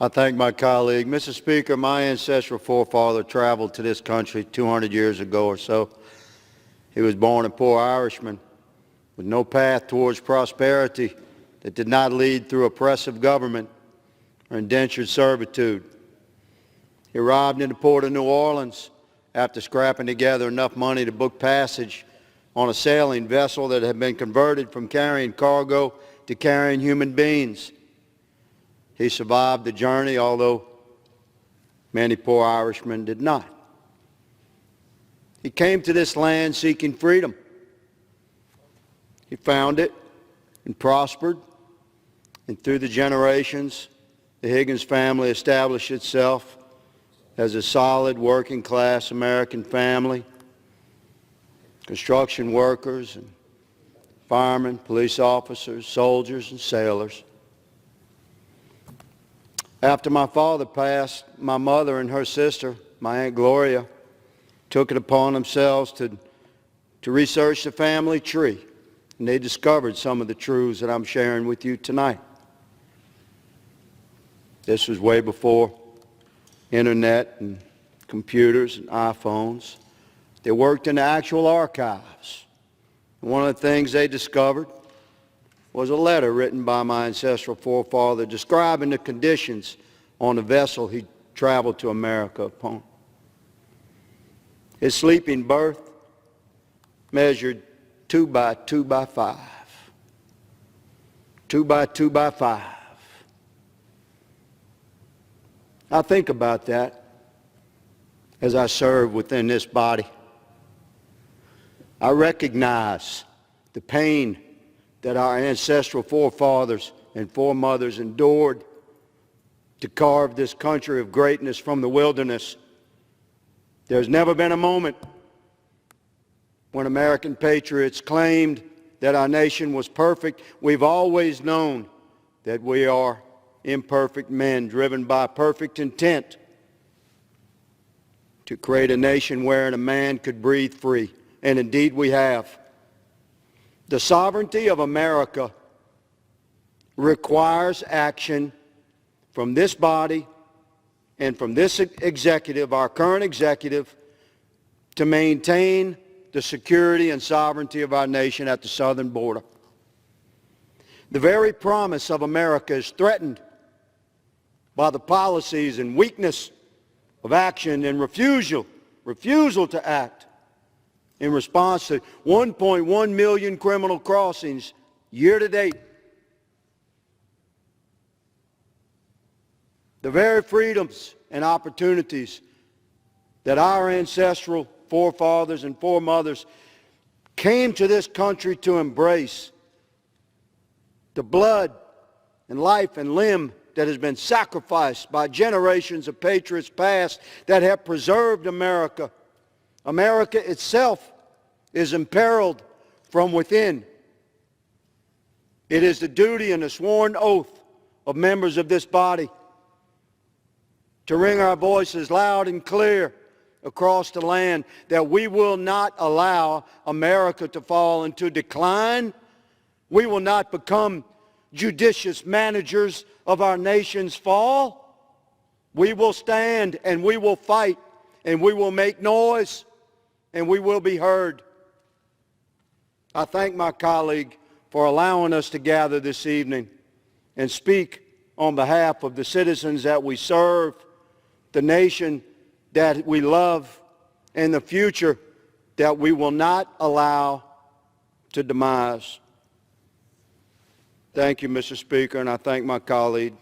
I thank my colleague. Mr. Speaker, my ancestral forefather traveled to this country 200 years ago or so. He was born a poor Irishman with no path towards prosperity that did not lead through oppressive government or indentured servitude. He arrived in the port of New Orleans after scrapping together enough money to book passage on a sailing vessel that had been converted from carrying cargo to carrying human beings. He survived the journey, although many poor Irishmen did not. He came to this land seeking freedom. He found it and prospered, and through the generations, the Higgins family established itself as a solid working-class American family. Construction workers and firemen, police officers, soldiers, and sailors. After my father passed, my mother and her sister, my Aunt Gloria, took it upon themselves to research the family tree, and they discovered some of the truths that I'm sharing with you tonight. This was way before internet and computers and iPhones. They worked in the actual archives. And one of the things they discovered was a letter written by my ancestral forefather describing the conditions on the vessel he traveled to America upon. His sleeping berth measured 2 by 2 by 5. 2 by 2 by 5. I think about that as I serve within this body. I recognize the pain that our ancestral forefathers and foremothers endured to carve this country of greatness from the wilderness. There's never been a moment when American patriots claimed that our nation was perfect. We've always known that we are imperfect men driven by perfect intent to create a nation wherein a man could breathe free. And indeed we have. The sovereignty of America requires action from this body and from this executive, our current executive, to maintain the security and sovereignty of our nation at the southern border. The very promise of America is threatened by the policies and weakness of action and refusal to act in response to 1.1 million criminal crossings year to date. The very freedoms and opportunities that our ancestral forefathers and foremothers came to this country to embrace, the blood and life and limb that has been sacrificed by generations of patriots past that have preserved America. America itself is imperiled from within. It is the duty and the sworn oath of members of this body to ring our voices loud and clear across the land that we will not allow America to fall into decline. We will not become judicious managers of our nation's fall. We will stand and we will fight and we will make noise and we will be heard. I thank my colleague for allowing us to gather this evening and speak on behalf of the citizens that we serve, the nation that we love, and the future that we will not allow to demise. Thank you, Mr. Speaker, and I thank my colleague